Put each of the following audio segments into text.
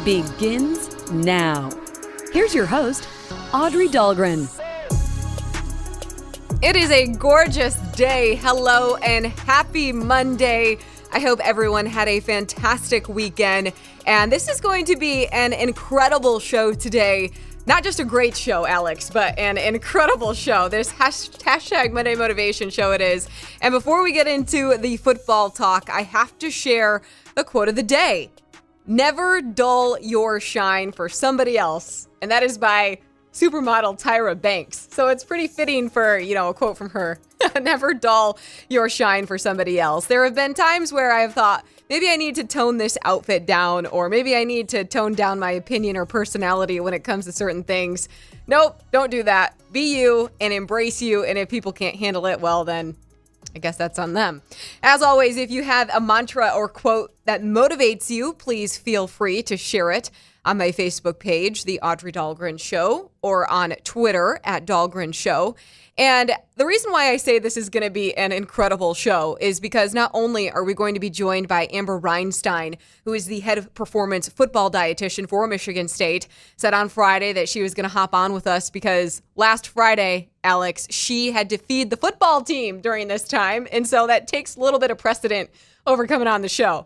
begins now. Here's your host, Audrey Dahlgren. It is a gorgeous day. Hello and happy Monday. I hope everyone had a fantastic weekend. And this is going to be an incredible show today. Not just a great show, Alex, but an incredible show. There's hashtag Monday Motivation Show it is. And before we get into the football talk, I have to share the quote of the day. Never dull your shine for somebody else. And that is by supermodel Tyra Banks. So it's pretty fitting for, a quote from her. Never dull your shine for somebody else. There have been times where I've thought, maybe I need to tone this outfit down, or maybe I need to tone down my opinion or personality when it comes to certain things. Nope, don't do that. Be you and embrace you. And if people can't handle it, well, then I guess that's on them. As always, if you have a mantra or quote that motivates you, please feel free to share it on my Facebook page, The Audrey Dahlgren Show, or on Twitter at Dahlgren Show. And the reason why I say this is going to be an incredible show is because not only are we going to be joined by Amber Rinestine, who is the head of performance football dietitian for Michigan State, said on Friday that she was going to hop on with us because last Friday, Alex, she had to feed the football team during this time. And so that takes a little bit of precedent over coming on the show.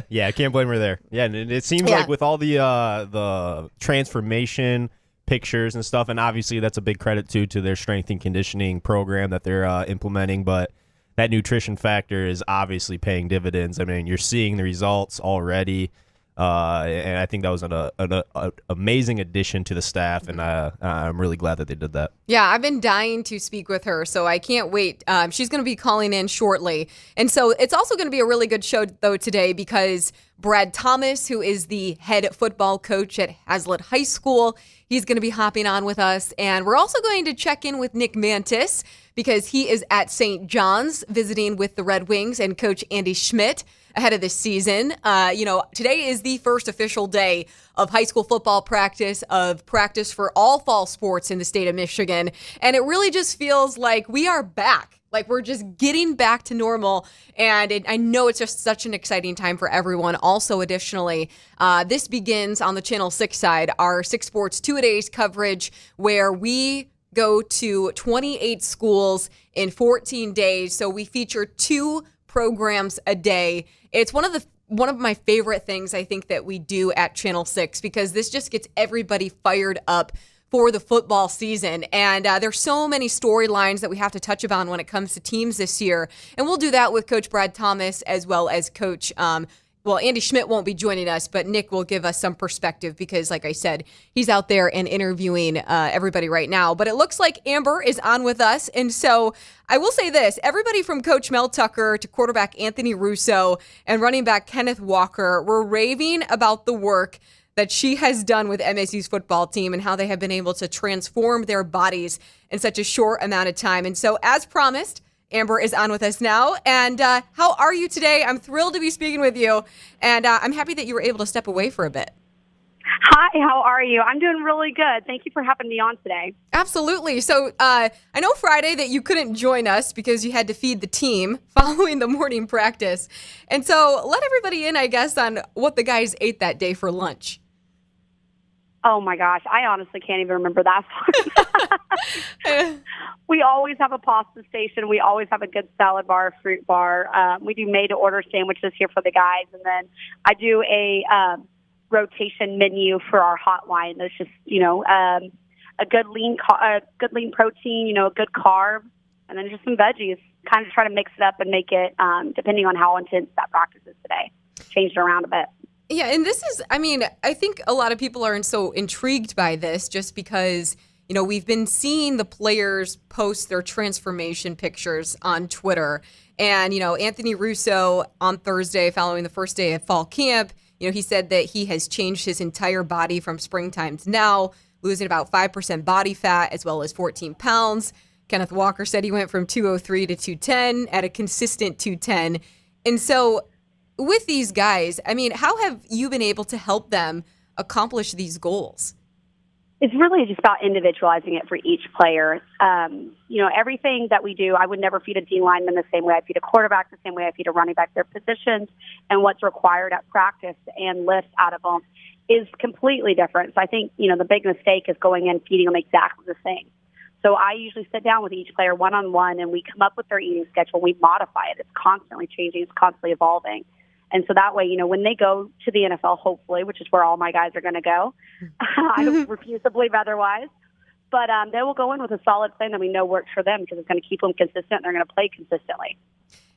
Yeah, I can't blame her there. Yeah, and it seems like with all the transformation pictures and stuff, and obviously that's a big credit to their strength and conditioning program that they're implementing, but that nutrition factor is obviously paying dividends. I mean, you're seeing the results already, and I think that was an amazing addition to the staff, and I'm really glad that they did that. Yeah, I've been dying to speak with her, so I can't wait. She's going to be calling in shortly. And so it's also going to be a really good show, though, today because Brad Thomas, who is the head football coach at Halsett High School, he's going to be hopping on with us. And we're also going to check in with Nick Mantis because he is at St. John's visiting with the Red Wings and Coach Andy Schmidt ahead of this season. Today is the first official day of high school football practice, of practice for all fall sports in the state of Michigan. And it really just feels like we are back. Like we're just getting back to normal. And I know it's just such an exciting time for everyone. Also, additionally, this begins on the Channel 6 side, our 6 Sports 2-a-days coverage, where we go to 28 schools in 14 days. So we feature 2 programs a day. It's one of my favorite things I think that we do at Channel 6 because this just gets everybody fired up for the football season. And there's so many storylines that we have to touch upon when it comes to teams this year. And we'll do that with Coach Brad Thomas as well as Coach Andy Schmidt won't be joining us, but Nick will give us some perspective because, like I said, he's out there and interviewing everybody right now. But it looks like Amber is on with us. And so I will say this, everybody from Coach Mel Tucker to quarterback Anthony Russo and running back Kenneth Walker were raving about the work that she has done with MSU's football team and how they have been able to transform their bodies in such a short amount of time. And so as promised, Amber is on with us now. And how are you today? I'm thrilled to be speaking with you. And I'm happy that you were able to step away for a bit. Hi, how are you? I'm doing really good. Thank you for having me on today. Absolutely. So I know Friday that you couldn't join us because you had to feed the team following the morning practice. And so let everybody in, I guess, on what the guys ate that day for lunch. Oh, my gosh. I honestly can't even remember that part. We always have a pasta station. We always have a good salad bar, fruit bar. We do made-to-order sandwiches here for the guys. And then I do a rotation menu for our hotline. There's just, a good lean protein, a good carb, and then just some veggies. Kind of try to mix it up and make it, depending on how intense that practice is today, change it around a bit. Yeah, and this is, I think a lot of people are so intrigued by this just because, we've been seeing the players post their transformation pictures on Twitter. And, Anthony Russo on Thursday, following the first day of fall camp, he said that he has changed his entire body from springtime to now, losing about 5% body fat as well as 14 pounds. Kenneth Walker said he went from 203 to 210 at a consistent 210. And so with these guys, how have you been able to help them accomplish these goals? It's really just about individualizing it for each player. Everything that we do, I would never feed a D lineman the same way I feed a quarterback, the same way I feed a running back. Their positions and what's required at practice and lifts out of them is completely different. So I think, the big mistake is going in feeding them exactly the same. So I usually sit down with each player one-on-one, and we come up with their eating schedule. We modify it. It's constantly changing. It's constantly evolving. And so that way, when they go to the NFL, hopefully, which is where all my guys are going to go, I refuse to believe otherwise. But they will go in with a solid plan that we know works for them because it's going to keep them consistent and they're going to play consistently.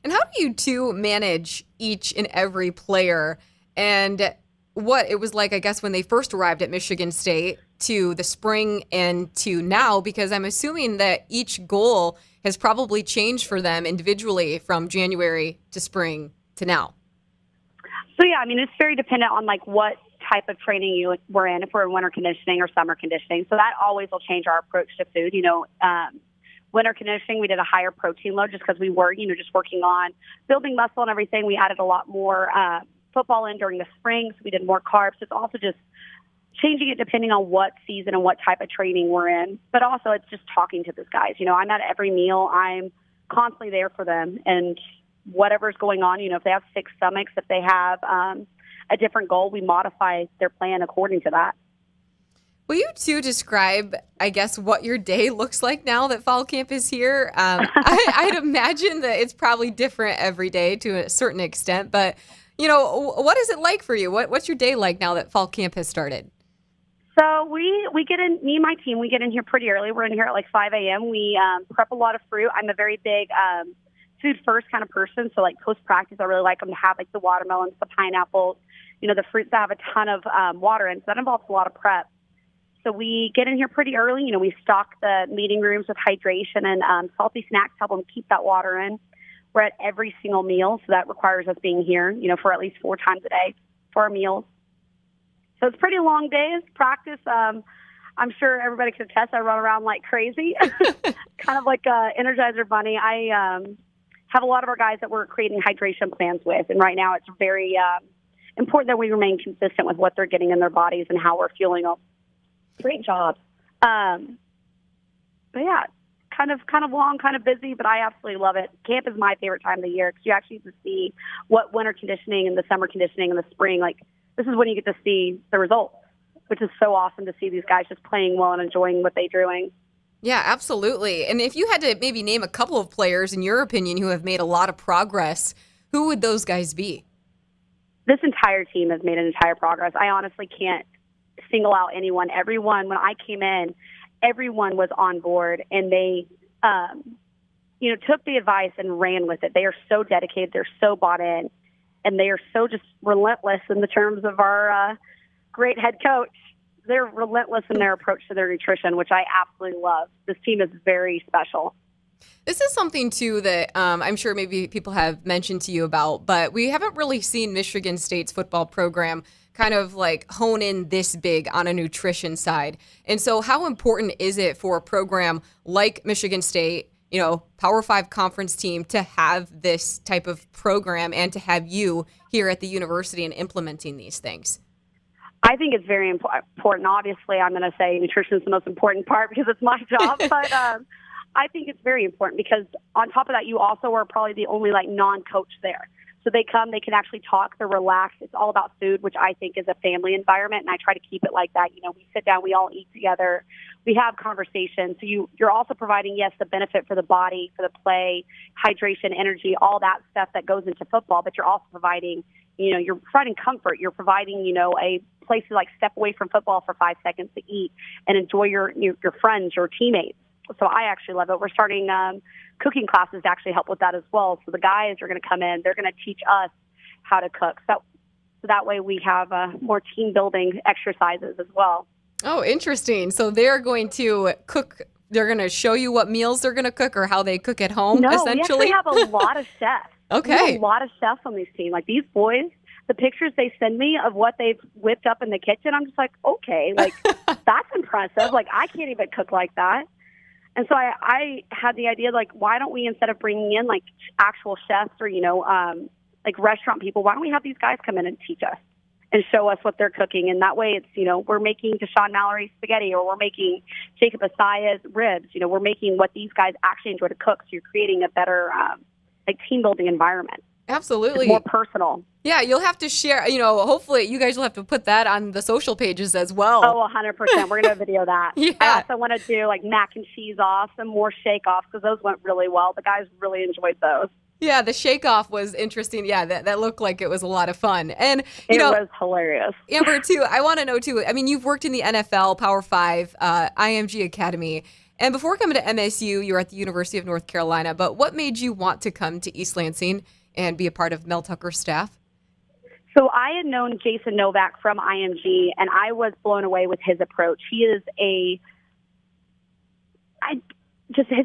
And how do you two manage each and every player and what it was like, I guess, when they first arrived at Michigan State to the spring and to now? Because I'm assuming that each goal has probably changed for them individually from January to spring to now. So, yeah, it's very dependent on, what type of training we're in, if we're in winter conditioning or summer conditioning. So that always will change our approach to food. Winter conditioning, we did a higher protein load just because we were, just working on building muscle and everything. We added a lot more football in during the spring, so we did more carbs. It's also just changing it depending on what season and what type of training we're in. But also it's just talking to these guys. I'm at every meal. I'm constantly there for them. And whatever's going on, if they have sick stomachs, if they have a different goal, we modify their plan according to that. Will you two describe, I guess, what your day looks like now that fall camp is here? I'd imagine that it's probably different every day to a certain extent, but, what is it like for you? What's your day like now that fall camp has started? So we get in, me and my team, we get in here pretty early. We're in here at 5 a.m. We prep a lot of fruit. I'm a very big food first kind of person. So post practice, I really like them to have the watermelons, the pineapples, the fruits that have a ton of water in. So that involves a lot of prep. So we get in here pretty early. We stock the meeting rooms with hydration and salty snacks, help them keep that water in. We're at every single meal. So that requires us being here, for at least 4 times a day for our meals. So it's pretty long days. Practice, I'm sure everybody can attest, I run around like crazy, kind of like a Energizer bunny. I have a lot of our guys that we're creating hydration plans with. And right now it's very important that we remain consistent with what they're getting in their bodies and how we're fueling them. Great job. But yeah, kind of long, kind of busy, but I absolutely love it. Camp is my favorite time of the year because you actually get to see what winter conditioning and the summer conditioning and the spring, this is when you get to see the results, which is so awesome to see these guys just playing well and enjoying what they're doing. Yeah, absolutely. And if you had to maybe name a couple of players, in your opinion, who have made a lot of progress, who would those guys be? This entire team has made an entire progress. I honestly can't single out anyone. Everyone, when I came in, everyone was on board, and they, took the advice and ran with it. They are so dedicated. They're so bought in, and they are so just relentless in the terms of our great head coach. They're relentless in their approach to their nutrition, which I absolutely love. This team is very special. This is something, too, that I'm sure maybe people have mentioned to you about, but we haven't really seen Michigan State's football program kind of hone in this big on a nutrition side. And so how important is it for a program like Michigan State, Power 5 conference team, to have this type of program and to have you here at the university and implementing these things? I think it's very important. Obviously, I'm going to say nutrition is the most important part because it's my job, but I think it's very important because on top of that, you also are probably the only non-coach there. So they come, they can actually talk, they're relaxed. It's all about food, which I think is a family environment, and I try to keep it like that. We sit down, we all eat together, we have conversations. So you're also providing, yes, the benefit for the body, for the play, hydration, energy, all that stuff that goes into football, but you're also providing, you're providing comfort. You're providing, a place to step away from football for 5 seconds to eat and enjoy your friends, your teammates. So I actually love it. We're starting cooking classes to actually help with that as well. So the guys are going to come in. They're going to teach us how to cook. So that way we have more team building exercises as well. Oh, interesting. So they're going to cook. They're going to show you what meals they're going to cook or how they cook at home, essentially? We actually have a lot of chefs. Okay. We have a lot of chefs on this team. These boys, the pictures they send me of what they've whipped up in the kitchen, I'm just okay, that's impressive. I can't even cook like that. And so I had the idea, why don't we, instead of bringing in actual chefs or, restaurant people, why don't we have these guys come in and teach us? and show us what they're cooking. And that way it's, we're making Deshaun Mallory spaghetti, or we're making Jacob Asaya's ribs. We're making what these guys actually enjoy to cook. So you're creating a better team building environment. Absolutely. It's more personal. Yeah, you'll have to share, hopefully you guys will have to put that on the social pages as well. Oh, 100%. We're going to video that. Yeah. I also want to do mac and cheese offs and more shake offs, because those went really well. The guys really enjoyed those. Yeah, the shake off was interesting. Yeah, that looked like it was a lot of fun. And it was hilarious. Amber, too, I want to know too, you've worked in the NFL, Power 5, IMG Academy. And before coming to MSU, you were at the University of North Carolina. But what made you want to come to East Lansing and be a part of Mel Tucker's staff? So I had known Jason Novak from IMG, and I was blown away with his approach. His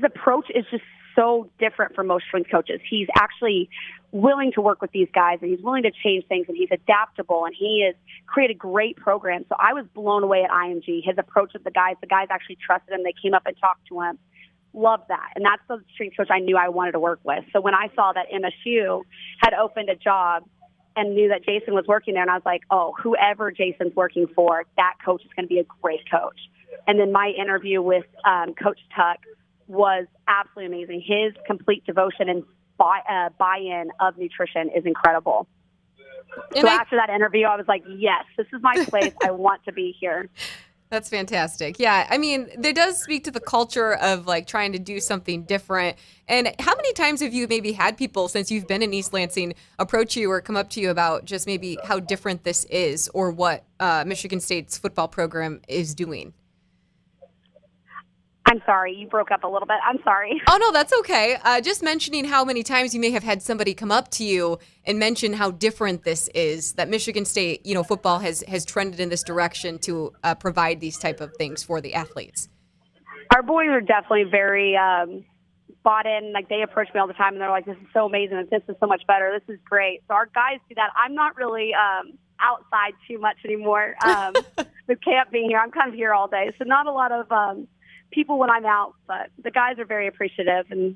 approach is just so different from most strength coaches. He's actually willing to work with these guys, and he's willing to change things, and he's adaptable, and he has created great programs. So I was blown away at IMG. His approach with the guys actually trusted him. They came up and talked to him. Loved that. And that's the strength coach I knew I wanted to work with. So when I saw that MSU had opened a job and knew that Jason was working there, and I was like, oh, whoever Jason's working for, that coach is going to be a great coach. And then my interview with Coach Tuck was absolutely amazing. His complete devotion and buy-in of nutrition is incredible. So after that interview, I was like, yes, this is my place. I want to be here. That's fantastic. Yeah, there does speak to the culture of trying to do something different. And how many times have you maybe had people, since you've been in East Lansing, approach you or come up to you about just maybe how different this is, or what Michigan State's football program is doing? I'm sorry, you broke up a little bit. I'm sorry. Oh, no, that's okay. Just mentioning how many times you may have had somebody come up to you and mention how different this is, that Michigan State, football has trended in this direction to provide these type of things for the athletes. Our boys are definitely very bought in. They approach me all the time, and they're like, this is so amazing. This is so much better. This is great. So our guys do that. I'm not really outside too much anymore. With camp being here, I'm kind of here all day. So not a lot of people when I'm out, but the guys are very appreciative. And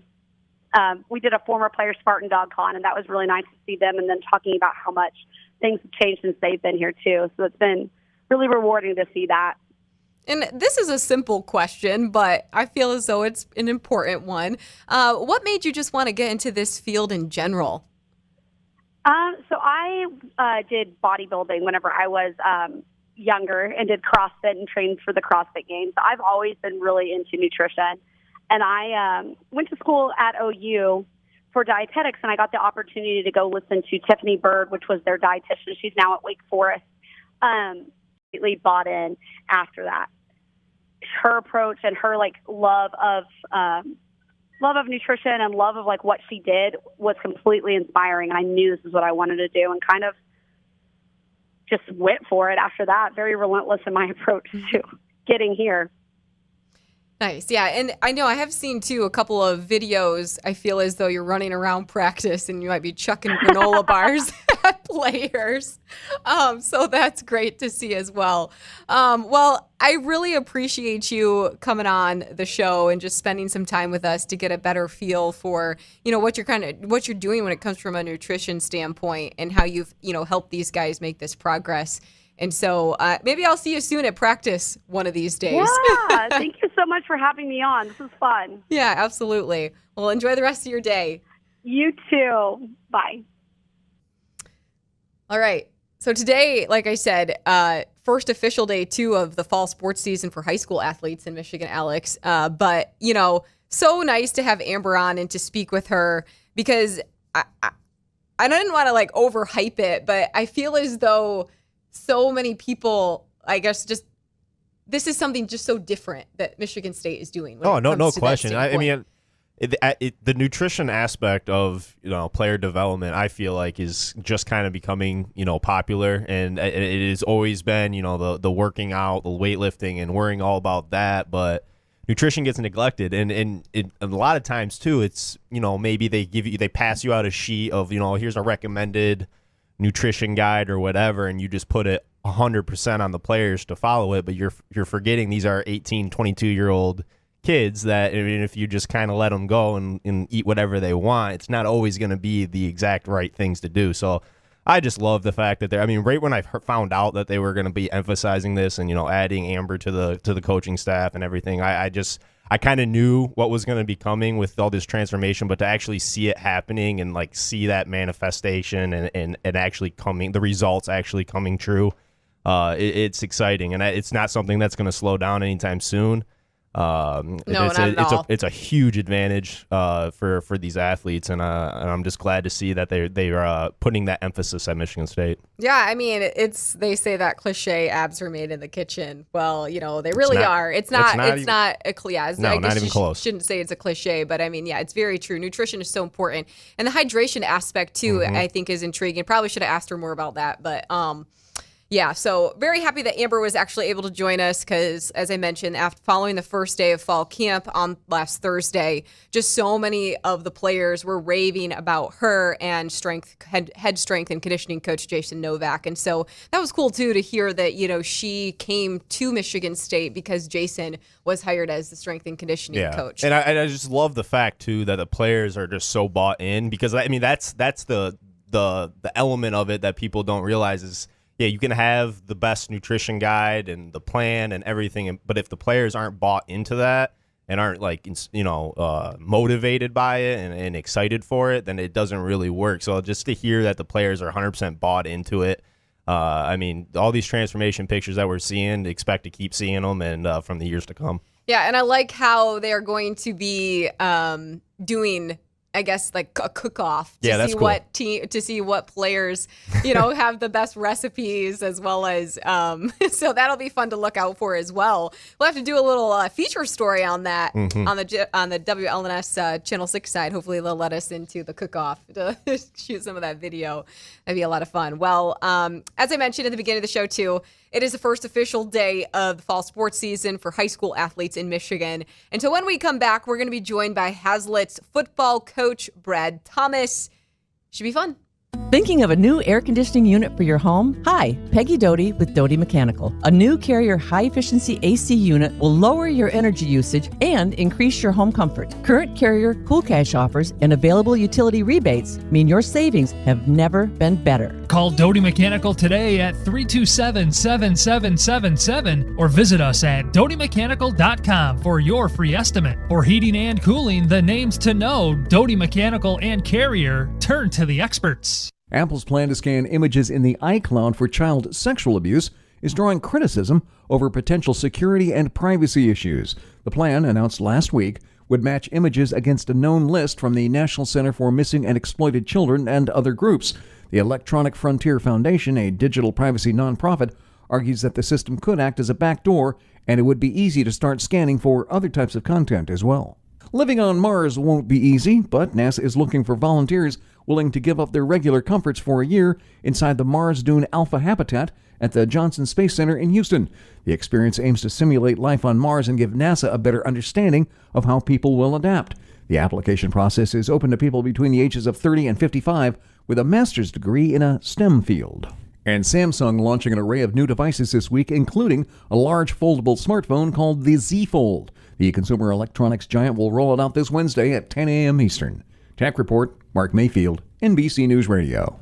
we did a former player Spartan dog con, and that was really nice to see them, and then talking about how much things have changed since they've been here too. So it's been really rewarding to see that. And this is a simple question, but I feel as though it's an important one. What made you just want to get into this field in general? So I did bodybuilding whenever I was younger, and did CrossFit and trained for the CrossFit Games. So I've always been really into nutrition. And I went to school at OU for dietetics, and I got the opportunity to go listen to Tiffany Bird, which was their dietitian. She's now at Wake Forest. Completely bought in after that. Her approach and her love of nutrition and love of what she did was completely inspiring. And I knew this is what I wanted to do, and kind of just went for it after that. Very relentless in my approach to getting here. Nice. Yeah. And I know I have seen too a couple of videos. I feel as though you're running around practice and you might be chucking granola bars at players. So that's great to see as well. Well, I really appreciate you coming on the show and just spending some time with us to get a better feel for, what you're doing when it comes from a nutrition standpoint, and how you've, helped these guys make this progress. And so maybe I'll see you soon at practice one of these days. Yeah, thank you so much for having me on. This is fun. Yeah, absolutely. Well, enjoy the rest of your day. You too. Bye. All right. So today, like I said, first official day, too, of the fall sports season for high school athletes in Michigan, Alex. But, so nice to have Amber on and to speak with her, because I didn't want to overhype it, but I feel as though so many people, I guess, just this is something just so different that Michigan State is doing. No question. I mean, the nutrition aspect of player development, I feel like, is just kind of becoming popular, and it has always been the working out, the weightlifting, and worrying all about that, but nutrition gets neglected, and a lot of times too, it's maybe they pass you out a sheet of here's a recommended nutrition guide or whatever, and you just put it 100% on the players to follow it, but you're forgetting these are 18, 22-year-old kids that, if you just kind of let them go and eat whatever they want, it's not always going to be the exact right things to do. So I just love the fact that right when I found out that they were going to be emphasizing this and, adding Amber to the coaching staff and everything, I kind of knew what was going to be coming with all this transformation, but to actually see it happening and like see that manifestation and actually the results actually coming true, it's exciting. And it's not something that's going to slow down anytime soon. It's a huge advantage for these athletes, and I'm just glad to see that they're putting that emphasis at Michigan State. Yeah, I mean, they say that cliche, abs are made in the kitchen. Well, they really are. It's not a cliche. No, not even close. Shouldn't say it's a cliche, but I mean, yeah, it's very true. Nutrition is so important, and the hydration aspect too, I think, is intriguing. Probably should have asked her more about that, but yeah, so very happy that Amber was actually able to join us because, as I mentioned, following the first day of fall camp on last Thursday, just so many of the players were raving about her and head strength and conditioning coach Jason Novak. And so that was cool, too, to hear that, she came to Michigan State because Jason was hired as the strength and conditioning coach. And I just love the fact, too, that the players are just so bought in because, I mean, that's the element of it that people don't realize is, yeah, you can have the best nutrition guide and the plan and everything, but if the players aren't bought into that and aren't motivated by it and excited for it, then it doesn't really work. So just to hear that the players are 100% bought into it, all these transformation pictures that we're seeing, expect to keep seeing them and from the years to come. Yeah, and I like how they are going to be doing, I guess, like a cook-off to see what players, have the best recipes as well as so that'll be fun to look out for as well. We'll have to do a little feature story on that on the WLNS Channel 6 side. Hopefully they'll let us into the cook-off to shoot some of that video. That'd be a lot of fun. Well, as I mentioned at the beginning of the show too, it is the first official day of the fall sports season for high school athletes in Michigan. And so when we come back, we're going to be joined by Halsett's football coach, Brad Thomas. Should be fun. Thinking of a new air conditioning unit for your home? Hi, Peggy Doty with Doty Mechanical. A new Carrier high-efficiency AC unit will lower your energy usage and increase your home comfort. Current Carrier Cool Cash offers and available utility rebates mean your savings have never been better. Call Doty Mechanical today at 327-7777 or visit us at dotymechanical.com for your free estimate. For heating and cooling, the names to know, Doty Mechanical and Carrier, turn to the experts. Apple's plan to scan images in the iCloud for child sexual abuse is drawing criticism over potential security and privacy issues. The plan, announced last week, would match images against a known list from the National Center for Missing and Exploited Children and other groups. The Electronic Frontier Foundation, a digital privacy nonprofit, argues that the system could act as a backdoor and it would be easy to start scanning for other types of content as well. Living on Mars won't be easy, but NASA is looking for volunteers willing to give up their regular comforts for a year inside the Mars Dune Alpha habitat at the Johnson Space Center in Houston. The experience aims to simulate life on Mars and give NASA a better understanding of how people will adapt. The application process is open to people between the ages of 30 and 55 with a master's degree in a STEM field. And Samsung launching an array of new devices this week, including a large foldable smartphone called the Z Fold. The consumer electronics giant will roll it out this Wednesday at 10 a.m. Eastern. Tech Report, Mark Mayfield, NBC News Radio.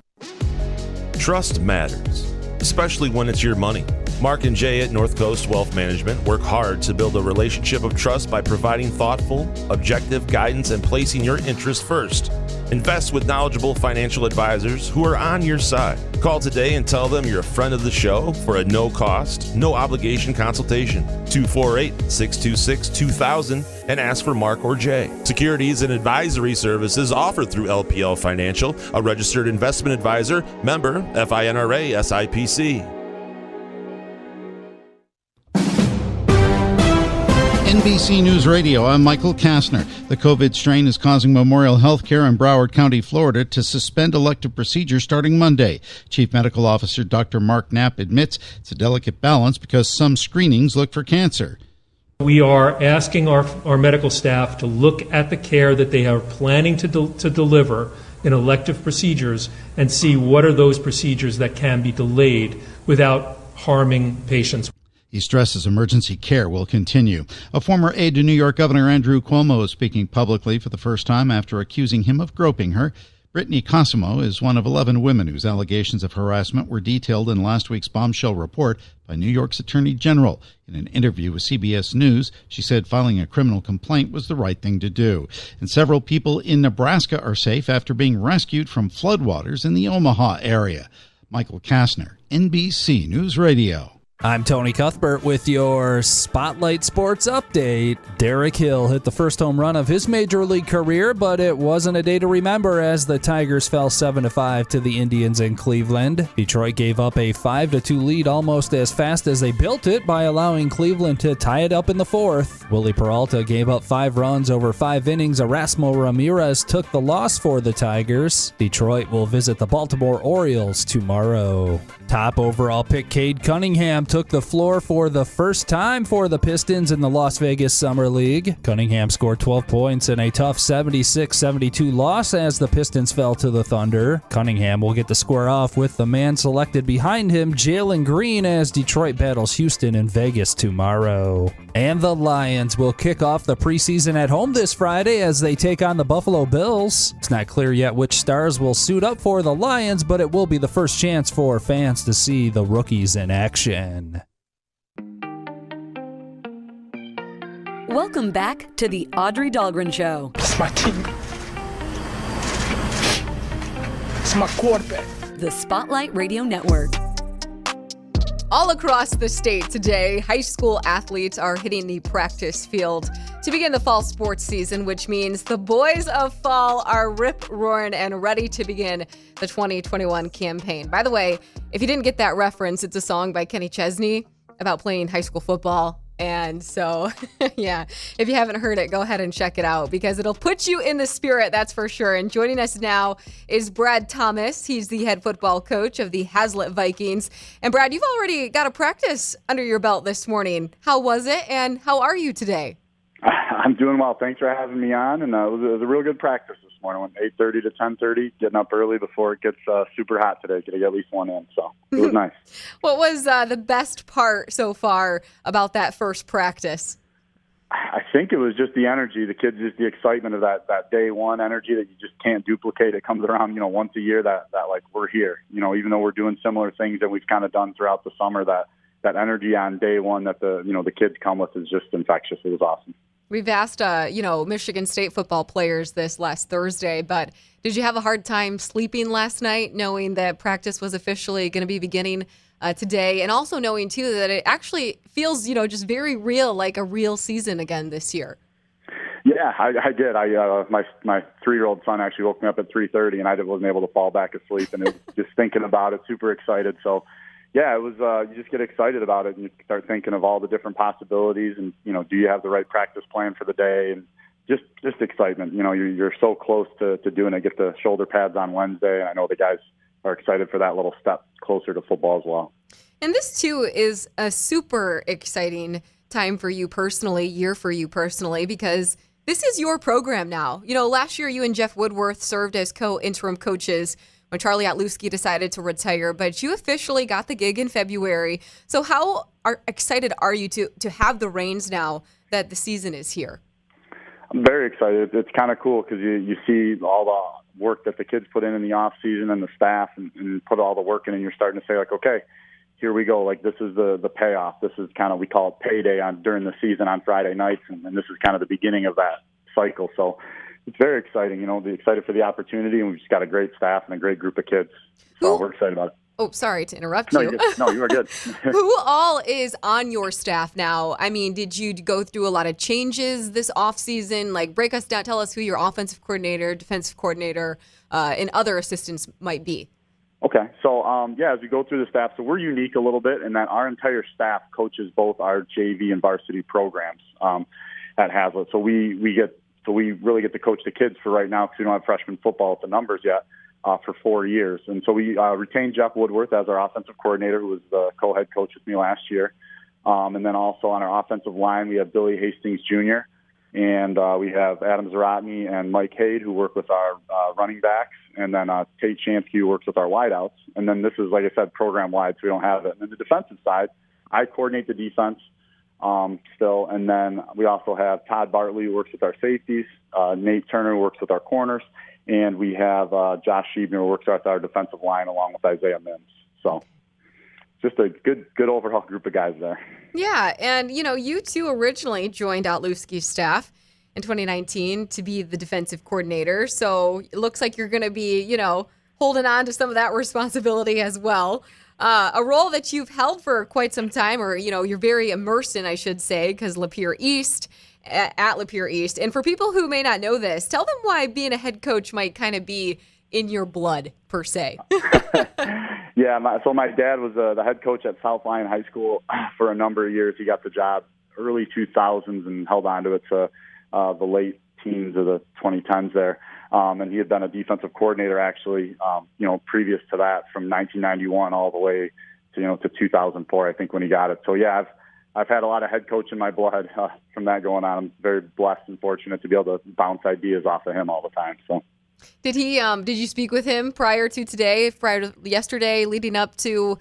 Trust matters, especially when it's your money. Mark and Jay at North Coast Wealth Management work hard to build a relationship of trust by providing thoughtful, objective guidance and placing your interests first. Invest with knowledgeable financial advisors who are on your side. Call today and tell them you're a friend of the show for a no-cost, no-obligation consultation. 248-626-2000 and ask for Mark or Jay. Securities and advisory services offered through LPL Financial, a registered investment advisor, member FINRA SIPC. NBC News Radio, I'm Michael Kastner. The COVID strain is causing Memorial Healthcare in Broward County, Florida, to suspend elective procedures starting Monday. Chief Medical Officer Dr. Mark Knapp admits it's a delicate balance because some screenings look for cancer. We are asking our medical staff to look at the care that they are planning to deliver in elective procedures and see what are those procedures that can be delayed without harming patients. He stresses emergency care will continue. A former aide to New York Governor Andrew Cuomo is speaking publicly for the first time after accusing him of groping her. Brittany Cosimo is one of 11 women whose allegations of harassment were detailed in last week's bombshell report by New York's Attorney General. In an interview with CBS News, she said filing a criminal complaint was the right thing to do. And several people in Nebraska are safe after being rescued from floodwaters in the Omaha area. Michael Kastner, NBC News Radio. I'm Tony Cuthbert with your Spotlight Sports Update. Derek Hill hit the first home run of his major league career, but it wasn't a day to remember as the Tigers fell 7-5 to the Indians in Cleveland. Detroit gave up a 5-2 lead almost as fast as they built it by allowing Cleveland to tie it up in the fourth. Willie Peralta gave up 5 runs over 5 innings. Erasmo Ramirez took the loss for the Tigers. Detroit will visit the Baltimore Orioles tomorrow. Top overall pick Cade Cunningham took the floor for the first time for the Pistons in the Las Vegas Summer League. Cunningham scored 12 points in a tough 76-72 loss as the Pistons fell to the Thunder. Cunningham will get to square off with the man selected behind him, Jalen Green, as Detroit battles Houston in Vegas tomorrow. And the Lions will kick off the preseason at home this Friday as they take on the Buffalo Bills. It's not clear yet which stars will suit up for the Lions, but it will be the first chance for fans to see the rookies in action. Welcome back to the Audrey Dahlgren Show. It's my team. It's my quarterback. The Spotlight Radio Network. All across the state today, high school athletes are hitting the practice field to begin the fall sports season, which means the boys of fall are rip-roaring and ready to begin the 2021 campaign. By the way, if you didn't get that reference, it's a song by Kenny Chesney about playing high school football. And so, yeah, if you haven't heard it, go ahead and check it out because it'll put you in the spirit, that's for sure. And joining us now is Brad Thomas. He's the head football coach of the Halsett Vikings. And Brad, you've already got a practice under your belt this morning. How was it and how are you today? I'm doing well. Thanks for having me on. And it was a real good practice this morning. Went 8:30 to 10:30, getting up early before it gets super hot today. Get at least one in. So it was nice. What was the best part so far about that first practice? I think it was just the energy, the kids, just the excitement of that day one energy that you just can't duplicate. It comes around, once a year that like we're here, even though we're doing similar things that we've kind of done throughout the summer, that energy on day one that the kids come with is just infectious. It was awesome. We've asked, Michigan State football players this last Thursday, but did you have a hard time sleeping last night knowing that practice was officially going to be beginning today, and also knowing, too, that it actually feels, just very real, like a real season again this year? Yeah, I did. My 3-year-old son actually woke me up at 3:30, and I wasn't able to fall back asleep, and it was just thinking about it, super excited. So, yeah, it was. You just get excited about it, and you start thinking of all the different possibilities, and do you have the right practice plan for the day, and just excitement. You're so close to doing it. Get the shoulder pads on Wednesday, and I know the guys are excited for that little step closer to football as well. And this too is a super exciting time for you personally, year for you personally, because this is your program now. Last year you and Jeff Woodworth served as co-interim coaches when Charlie Otluski decided to retire, but you officially got the gig in February. So how excited are you to have the reins now that the season is here? I'm very excited. It's kind of cool because you see all the work that the kids put in the off season and the staff and put all the work in, and you're starting to say, like, okay, here we go. Like, this is the payoff. This is kind of, we call it payday during the season on Friday nights, and this is kind of the beginning of that cycle. So it's very exciting, excited for the opportunity, and we've just got a great staff and a great group of kids. So we're excited about it. Oh, sorry to interrupt you. No, you are good. Who all is on your staff now? I mean, did you go through a lot of changes this offseason? Like, break us down. Tell us who your offensive coordinator, defensive coordinator, and other assistants might be. Okay. So, as we go through the staff, so we're unique a little bit in that our entire staff coaches both our JV and varsity programs at Halsett. So we really get to coach the kids for right now because we don't have freshman football at the numbers yet for 4 years. And so we retained Jeff Woodworth as our offensive coordinator, who was the co-head coach with me last year. And then also on our offensive line, we have Billy Hastings Jr., and we have Adam Zaratny and Mike Hade, who work with our running backs, and then Tate Shansky, who works with our wideouts. And then this is, like I said, program-wide, so we don't have it. And then the defensive side, I coordinate the defense still. And then we also have Todd Bartley, who works with our safeties, Nate Turner, who works with our corners, and we have Josh Sheebner, who works with our defensive line along with Isaiah Mims. So just a good overall group of guys there. Yeah, and you two originally joined Outlewski's staff in 2019 to be the defensive coordinator. So it looks like you're going to be, holding on to some of that responsibility as well. A role that you've held for quite some time, or, you're very immersed in, I should say, because Lapeer East, at Lapeer East. And for people who may not know this, tell them why being a head coach might kind of be in your blood, per se. Yeah, my dad was the head coach at South Lyon High School for a number of years. He got the job early 2000s and held on to it to the late teens or the 2010s there. And he had been a defensive coordinator actually, previous to that from 1991 all the way to 2004, I think, when he got it. So yeah, I've had a lot of head coach in my blood from that going on. I'm very blessed and fortunate to be able to bounce ideas off of him all the time. So. Did you speak with him prior to yesterday, leading up to,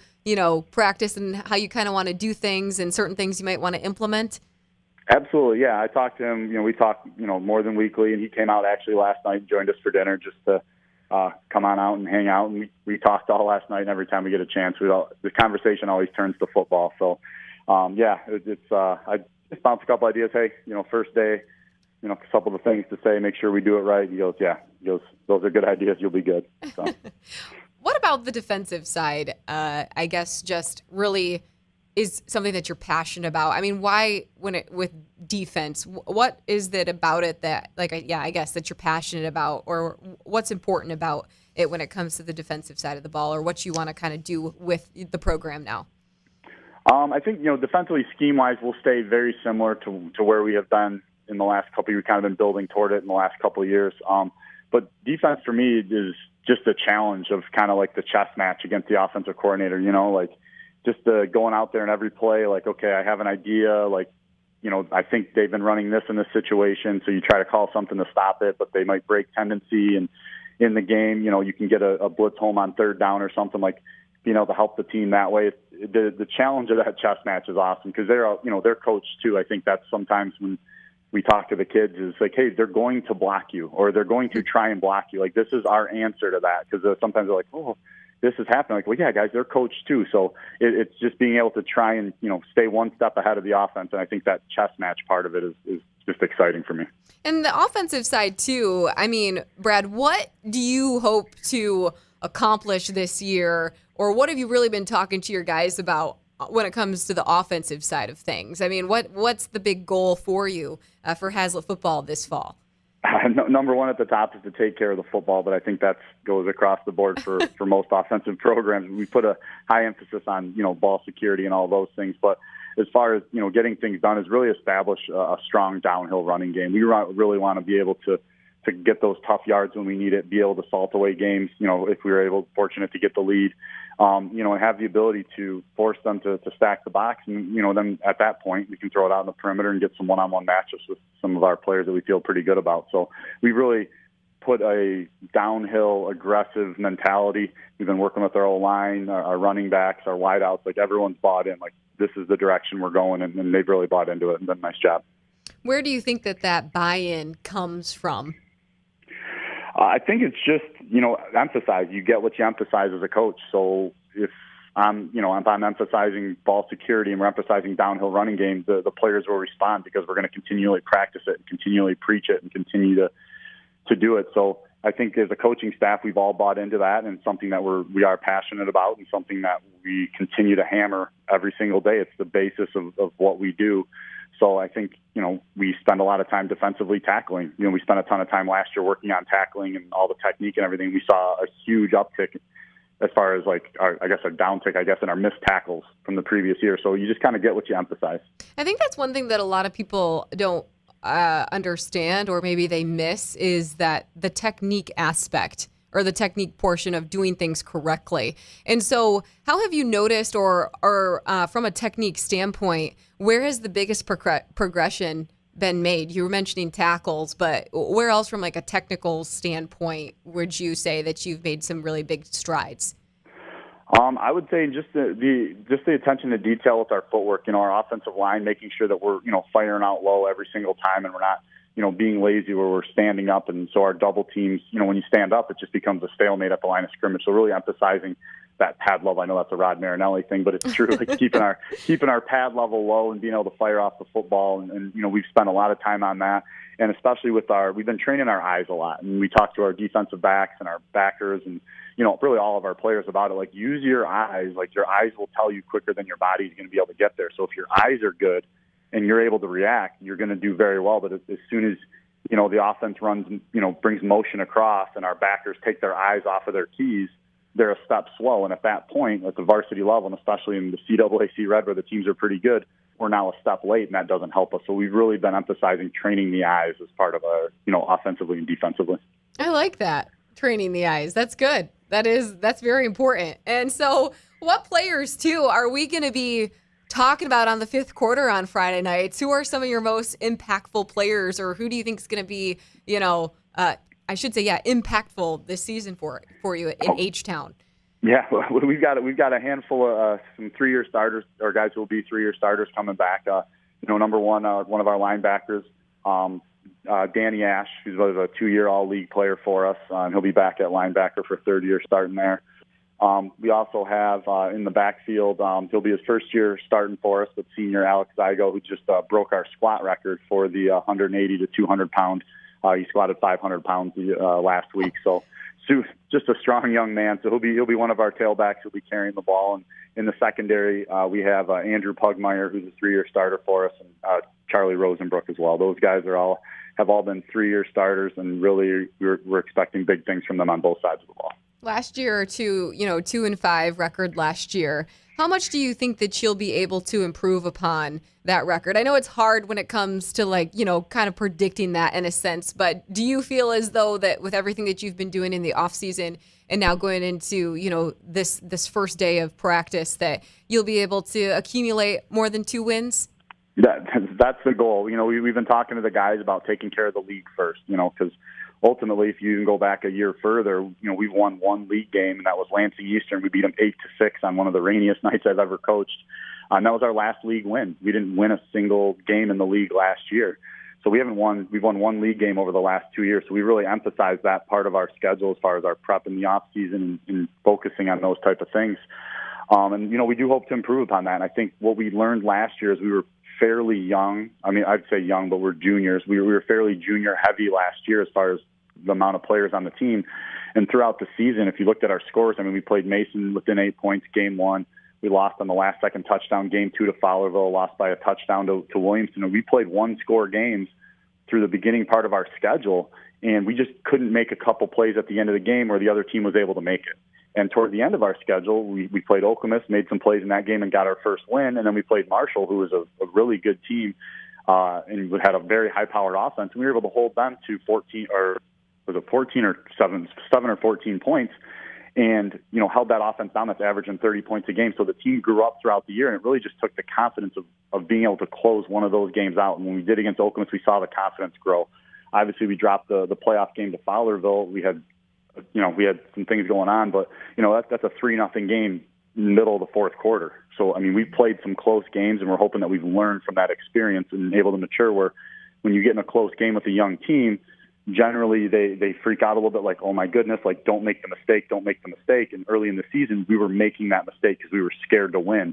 practice and how you kind of want to do things and certain things you might want to implement? Absolutely, yeah. I talked to him. We talk, more than weekly, and he came out actually last night and joined us for dinner just to come on out and hang out. And we talked all last night, and every time we get a chance, the conversation always turns to football. So, I just bounced a couple ideas. Hey, first day, a couple of things to say, make sure we do it right. He goes, yeah. He goes, those are good ideas. You'll be good. So. What about the defensive side? I guess just really is something that you're passionate about. I mean, why with defense, what is it about it that, I guess that you're passionate about, or what's important about it when it comes to the defensive side of the ball, or what you want to kind of do with the program now? I think, defensively, scheme-wise, we'll stay very similar to where we have been in the last couple of years. We've kind of been building toward it in the last couple of years. But defense for me is just a challenge of kind of like the chess match against the offensive coordinator, just going out there in every play, okay, I have an idea, I think they've been running this in this situation, so you try to call something to stop it, but they might break tendency, and in the game, you can get a blitz home on third down or something, being able to help the team that way. The challenge of that chess match is awesome because they're coached too. I think that's sometimes when we talk to the kids is hey, they're going to block you, or they're going to try and block you. This is our answer to that, because sometimes they're like, oh, this is happening. Well, yeah, guys, they're coached too. So it's just being able to try and, stay one step ahead of the offense. And I think that chess match part of it is just exciting for me. And the offensive side too. I mean, Brad, what do you hope to accomplish this year, or what have you really been talking to your guys about when it comes to the offensive side of things? I mean, what's the big goal for you for Halsett football this fall? Number one at the top is to take care of the football, but I think that goes across the board for most offensive programs. We put a high emphasis on, ball security and all those things. But as far as, getting things done is really establish a strong downhill running game. We really want to be able to get those tough yards when we need it, be able to salt away games, if we were fortunate to get the lead, and have the ability to force them to stack the box. And, then at that point, we can throw it out in the perimeter and get some one-on-one matchups with some of our players that we feel pretty good about. So we really put a downhill, aggressive mentality. We've been working with our O-line, our running backs, our wideouts. Everyone's bought in. This is the direction we're going, and they've really bought into it and done a nice job. Where do you think that buy-in comes from? I think it's just, emphasize. You get what you emphasize as a coach. So if I'm emphasizing ball security and we're emphasizing downhill running games, the players will respond because we're going to continually practice it and continually preach it and continue to do it. So I think as a coaching staff, we've all bought into that, and something that we are passionate about, and something that we continue to hammer every single day. It's the basis of what we do. So I think, we spend a lot of time defensively tackling. We spent a ton of time last year working on tackling and all the technique and everything. We saw a huge uptick as far as our downtick, in our missed tackles from the previous year. So you just kind of get what you emphasize. I think that's one thing that a lot of people don't understand, or maybe they miss, is that the technique aspect, or the technique portion of doing things correctly. And so how have you noticed, or from a technique standpoint, where has the biggest progression been made? You were mentioning tackles, but where else from a technical standpoint would you say that you've made some really big strides? I would say just the attention to detail with our footwork, our offensive line, making sure that we're, firing out low every single time, and we're not, being lazy where we're standing up. And so our double teams, when you stand up, it just becomes a stalemate at the line of scrimmage. So really emphasizing that pad level. I know that's a Rod Marinelli thing, but it's true. Like keeping our pad level low and being able to fire off the football. And we've spent a lot of time on that. And especially we've been training our eyes a lot. And we talk to our defensive backs and our backers and, really all of our players about it. Like, use your eyes. Like, your eyes will tell you quicker than your body's going to be able to get there. So if your eyes are good and you're able to react, you're going to do very well. But as soon as, the offense runs, brings motion across and our backers take their eyes off of their keys, they're a step slow. And at that point, at the varsity level, and especially in the CAAC Red where the teams are pretty good, we're now a step late, and that doesn't help us. So we've really been emphasizing training the eyes as part of our, offensively and defensively. I like that, training the eyes. That's good. That's very important. And so what players, too, are we going to be talking about on the fifth quarter on Friday nights? Who are some of your most impactful players, or who do you think is going to be, impactful this season for you in H-Town? Yeah, we've got a handful of some 3-year starters, or guys who will be 3-year starters coming back. Number one, one of our linebackers, Danny Ash, who's a 2-year all-league player for us. He'll be back at linebacker for third year starting there. We also have in the backfield, he'll be his first year starting for us, but senior Alex Zygo, who just broke our squat record for the 180 to 200 pound. He squatted 500 pounds last week. So just a strong young man. So he'll be one of our tailbacks. He'll be carrying the ball. And in the secondary, we have Andrew Pugmeyer, who's a 3-year starter for us, and Charlie Rosenbrook as well. Those guys have all been 3-year starters, and really we're expecting big things from them on both sides of the ball. Last year, 2-5 record last year. How much do you think that she'll be able to improve upon that record? I know it's hard when it comes to kind of predicting that in a sense, but do you feel as though that with everything that you've been doing in the off season and now going into, this first day of practice, that you'll be able to accumulate more than 2 wins? That's the goal. We've been talking to the guys about taking care of the league first, because ultimately, if you can go back a year further, we've won 1 league game, and that was Lansing Eastern. We beat them 8-6 on one of the rainiest nights I've ever coached. And that was our last league win. We didn't win a single game in the league last year. So we've won 1 league game over the last 2 years. So we really emphasize that part of our schedule as far as our prep in the off season and focusing on those type of things. And we do hope to improve upon that. And I think what we learned last year is we were fairly young. I mean, I'd say young, but we're juniors. We were fairly junior heavy last year as far as the amount of players on the team. And throughout the season, if you looked at our scores, we played Mason within 8 points game 1. We lost on the last second touchdown. Game 2 to Fowlerville, lost by a touchdown to Williamston. And we played 1-score games through the beginning part of our schedule, and we just couldn't make a couple plays at the end of the game where the other team was able to make it. And toward the end of our schedule, we played Okemos, made some plays in that game and got our first win. And then we played Marshall, who was a really good team, and had a very high-powered offense. And we were able to hold them to 14 or 7 or 14 points, and held that offense down. That's averaging 30 points a game. So the team grew up throughout the year, and it really just took the confidence of being able to close one of those games out. And when we did against Okemos, we saw the confidence grow. Obviously, we dropped the playoff game to Fowlerville. We had some things going on, but that's a 3-0 game middle of the fourth quarter. So we played some close games, and we're hoping that we've learned from that experience and able to mature. Where when you get in a close game with a young team, generally they freak out a little bit, like, oh my goodness, like, don't make the mistake. And early in the season, we were making that mistake because we were scared to win.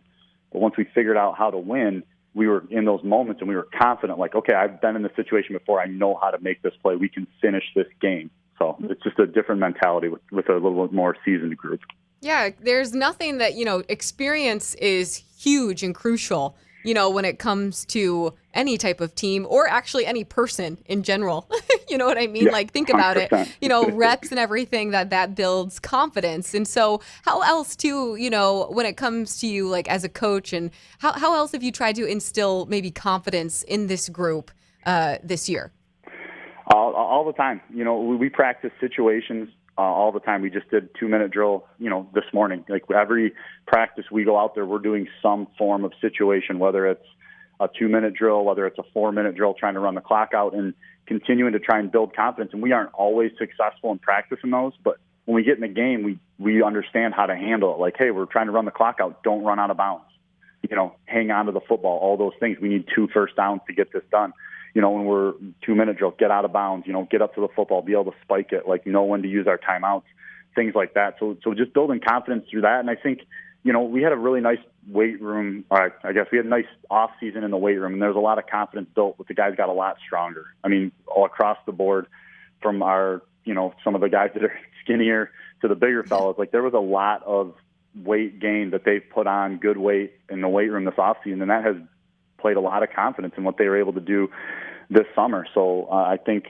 But once we figured out how to win, we were in those moments and we were confident, like, okay, I've been in this situation before. I know how to make this play. We can finish this game. So it's just a different mentality with a little bit more seasoned group. Yeah, there's nothing that, experience is huge and crucial, when it comes to any type of team or actually any person in general. You know what I mean? Yeah, like, think about 100%. it, reps and everything that builds confidence. And so how else too, when it comes to you, like, as a coach, and how else have you tried to instill maybe confidence in this group this year? All the time. We practice situations all the time. We just did 2-minute drill, this morning. Like, every practice we go out there, we're doing some form of situation, whether it's a 2-minute drill, whether it's a 4-minute drill, trying to run the clock out and continuing to try and build confidence. And we aren't always successful in practicing those, but when we get in the game, we understand how to handle it. Like, hey, we're trying to run the clock out. Don't run out of bounds. Hang on to the football, all those things. We need 2 first downs to get this done. when we're 2-minute drill, get out of bounds, get up to the football, be able to spike it, like know when to use our timeouts, things like that. So just building confidence through that. And I think, we had a really nice weight room. I guess we had a nice off season in the weight room, and there's a lot of confidence built with the guys got a lot stronger. I mean, all across the board from our, some of the guys that are skinnier to the bigger fellas, like there was a lot of weight gain that they've put on good weight in the weight room this off season, and that has played a lot of confidence in what they were able to do this summer. So I think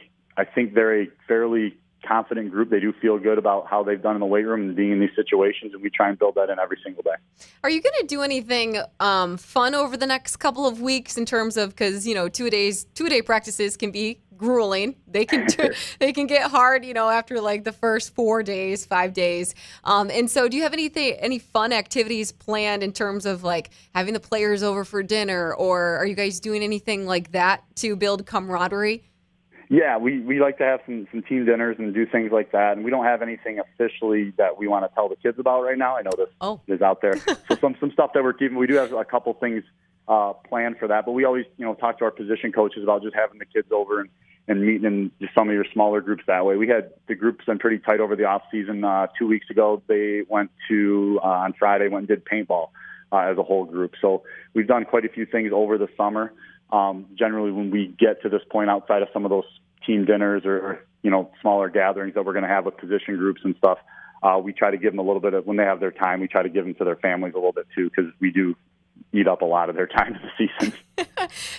they're a fairly confident group. They do feel good about how they've done in the weight room and being in these situations, and we try and build that in every single day. Are you going to do anything fun over the next couple of weeks in terms of, because 2-day practices can be grueling. They can get hard, after like the first 4 days, 5 days. And so do you have any fun activities planned in terms of like having the players over for dinner, or are you guys doing anything like that to build camaraderie? Yeah, we like to have some team dinners and do things like that. And we don't have anything officially that we want to tell the kids about right now. I know this is out there. So some stuff that we're keeping. We do have a couple things planned for that. But we always, talk to our position coaches about just having the kids over and meeting in just some of your smaller groups that way. We had the groups been pretty tight over the off season. 2 weeks ago, they went to, on Friday, went and did paintball as a whole group. So we've done quite a few things over the summer. Generally, when we get to this point outside of some of those team dinners or smaller gatherings that we're going to have with position groups and stuff, we try to give them a little bit of, when they have their time, we try to give them to their families a little bit too, because we do eat up a lot of their time in the season.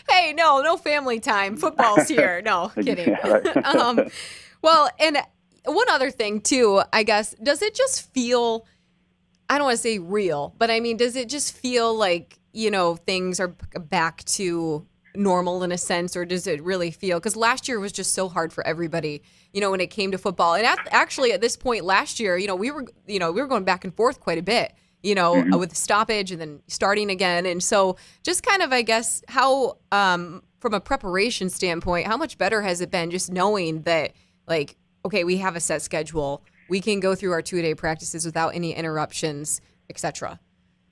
Hey, no family time. Football's here. No, kidding. Yeah, right. Well, and one other thing too, I guess, does it just feel, I don't want to say real, but I mean, does it just feel like, things are back to normal in a sense, or does it really feel, because last year was just so hard for everybody, when it came to football. And actually at this point last year, we were going back and forth quite a bit, with stoppage and then starting again. And so just kind of, I guess, how, from a preparation standpoint, how much better has it been just knowing that, like, okay, we have a set schedule, we can go through our 2-day practices without any interruptions, etc.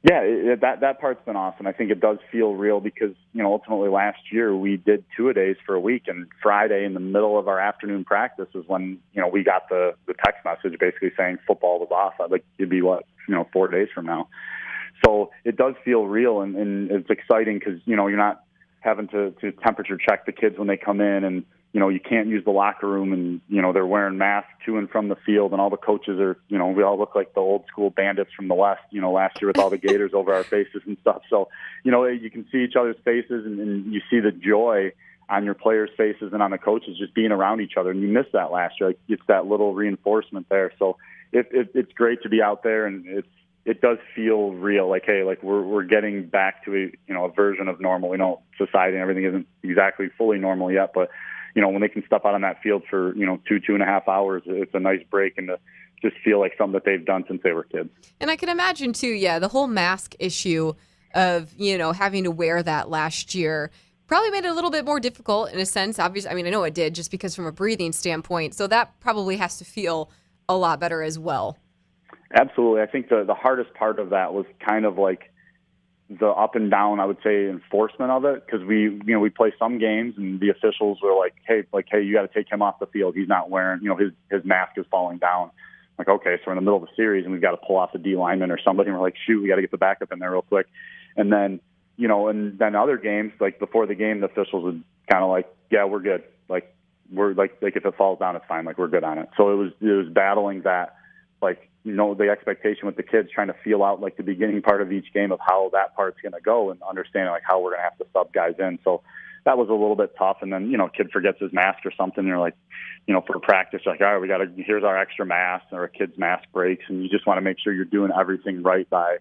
Yeah, that part's been awesome. I think it does feel real because, ultimately last year we did 2-a-days for a week, and Friday in the middle of our afternoon practice was when, we got the text message basically saying football was off. Like, it'd be 4 days from now. So it does feel real, and it's exciting because, you're not having to temperature check the kids when they come in, and, you can't use the locker room, and, they're wearing masks to and from the field, and all the coaches are, we all look like the old school bandits from the West, last year with all the gators over our faces and stuff. So, you can see each other's faces, and you see the joy on your players' faces and on the coaches just being around each other. And you missed that last year. Like, it's that little reinforcement there. So it's great to be out there, and it does feel real. Like, hey, like we're getting back to a version of normal. Society and everything isn't exactly fully normal yet, but when they can step out on that field for 2.5 hours, it's a nice break, and to just feel like something that they've done since they were kids. And I can imagine too, the whole mask issue of having to wear that last year probably made it a little bit more difficult in a sense. Obviously, I mean, I know it did, just because from a breathing standpoint. So that probably has to feel a lot better as well. Absolutely. I think the hardest part of that was kind of like the up and down, I would say, enforcement of it, because we play some games and the officials were like, hey, you got to take him off the field. He's not wearing, his mask is falling down. Like, okay, so we're in the middle of the series and we've got to pull off the D lineman or somebody, and we're like, shoot, we got to get the backup in there real quick. And then, and then other games, like before the game, the officials would kind of like, yeah, we're good. Like, we're like if it falls down, it's fine. Like, we're good on it. So it was battling that, like, the expectation with the kids, trying to feel out like the beginning part of each game of how that part's going to go, and understanding like how we're going to have to sub guys in. So that was a little bit tough. And then, kid forgets his mask or something, and you're like, for practice, like, all right, here's our extra mask, or a kid's mask breaks. And you just want to make sure you're doing everything right by,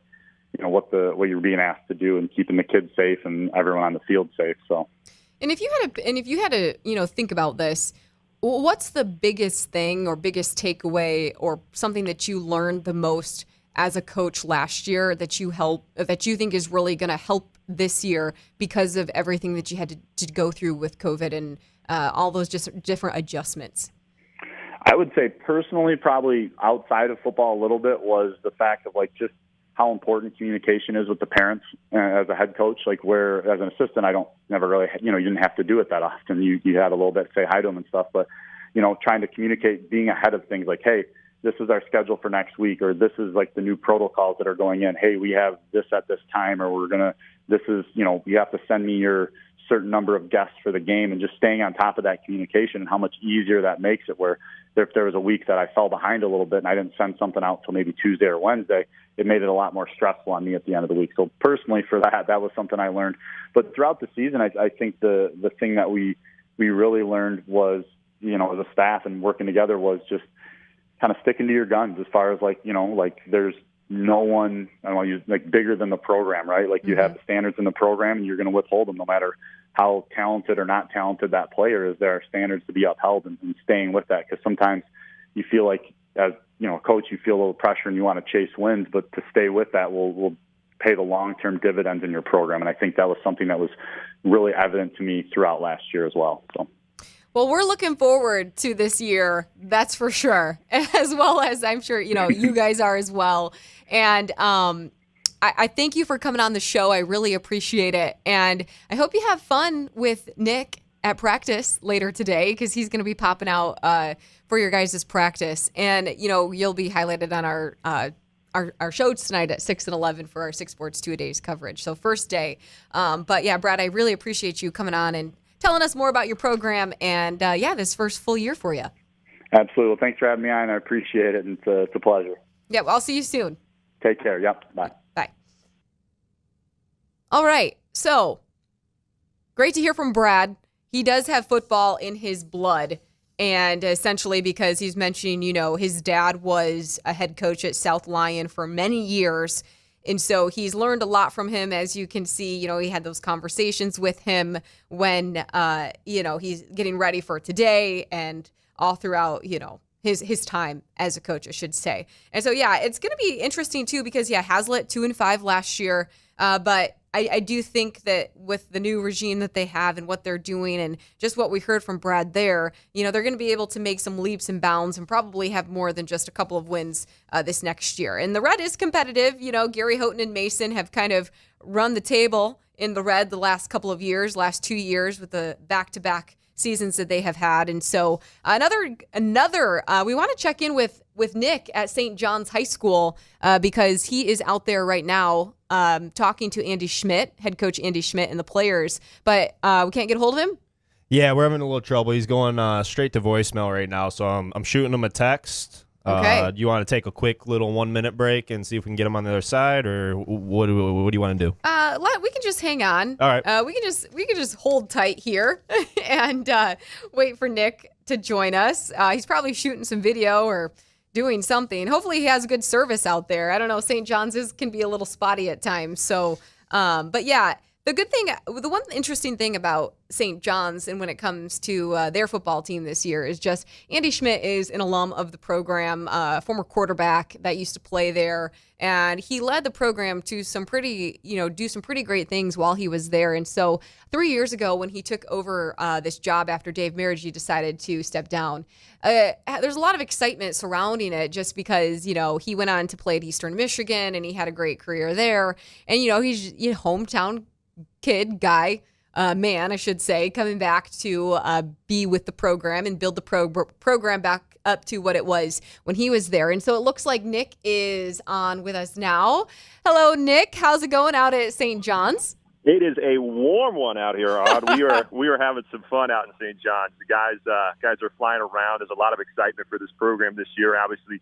what you're being asked to do, and keeping the kids safe and everyone on the field safe. So, and if you had to, think about this, what's the biggest thing or biggest takeaway or something that you learned the most as a coach last year that you think is really going to help this year because of everything that you had to go through with COVID and all those just different adjustments? I would say personally, probably outside of football a little bit, was the fact of like just how important communication is with the parents as a head coach. Like where as an assistant, I don't never really, you didn't have to do it that often. You had a little bit, say hi to them and stuff, but trying to communicate, being ahead of things like, hey, this is our schedule for next week, or this is like the new protocols that are going in. Hey, we have this at this time, or this is, you have to send me your certain number of guests for the game, and just staying on top of that communication and how much easier that makes it, where if there was a week that I fell behind a little bit and I didn't send something out till maybe Tuesday or Wednesday, it made it a lot more stressful on me at the end of the week. So personally for that was something I learned. But throughout the season, I think the thing that we really learned was, as a staff and working together, was just kind of sticking to your guns as far as like there's no one, I don't want to use like bigger than the program, right? Like you have the standards in the program and you're going to withhold them no matter how talented or not talented that player is. There are standards to be upheld, and staying with that, because sometimes you feel like as a coach, you feel a little pressure and you want to chase wins, but to stay with that will pay the long-term dividends in your program. And I think that was something that was really evident to me throughout last year as well. So. Well, we're looking forward to this year, that's for sure, as well as I'm sure, you guys are as well. And I thank you for coming on the show. I really appreciate it. And I hope you have fun with Nick at practice later today, because he's going to be popping out for your guys' practice. And, you'll be highlighted on our shows tonight at 6 and 11 for our 6 Sports 2-a-days coverage. So first day. But yeah, Brad, I really appreciate you coming on and telling us more about your program and, this first full year for you. Absolutely. Well, thanks for having me on. I appreciate it, and it's a pleasure. Yeah, well, I'll see you soon. Take care. Yep. Bye. Bye. All right. So, great to hear from Brad. He does have football in his blood, and essentially because he's mentioning, his dad was a head coach at South Lyon for many years. And so he's learned a lot from him, as you can see. He had those conversations with him when, he's getting ready for today and all throughout, his time as a coach, I should say. And so, yeah, it's going to be interesting, too, because, Halsett 2-5 last year. But I do think that with the new regime that they have and what they're doing and just what we heard from Brad there, they're going to be able to make some leaps and bounds and probably have more than just a couple of wins this next year. And the Red is competitive. Gary Houghton and Mason have kind of run the table in the Red the last couple of years, last 2 years with the back-to-back seasons that they have had. And so another we want to check in with Nick at St. John's High School because he is out there right now talking to Andy Schmidt, head coach Andy Schmidt, and the players, but we can't get a hold of him. Yeah, we're having a little trouble. He's going straight to voicemail right now, so I'm shooting him a text. Okay. Do you want to take a quick little 1-minute break and see if we can get him on the other side, or what do you want to do? We can just hang on. All right. We can just hold tight here and wait for Nick to join us. He's probably shooting some video or doing something. Hopefully he has good service out there. I don't know. St. John's can be a little spotty at times. So, but yeah, the one interesting thing about St. John's and when it comes to their football team this year is just Andy Schmidt is an alum of the program, former quarterback that used to play there. And he led the program to some pretty, do some pretty great things while he was there. And so 3 years ago when he took over this job after Dave Merrigy decided to step down, there's a lot of excitement surrounding it just because, he went on to play at Eastern Michigan and he had a great career there. And, he's hometown guy, man, I should say, coming back to be with the program and build the program back up to what it was when he was there. And so it looks like Nick is on with us now. Hello, Nick. How's it going out at St. John's? It is a warm one out here, Odd. We are having some fun out in St. John's. The guys are flying around. There's a lot of excitement for this program this year. Obviously,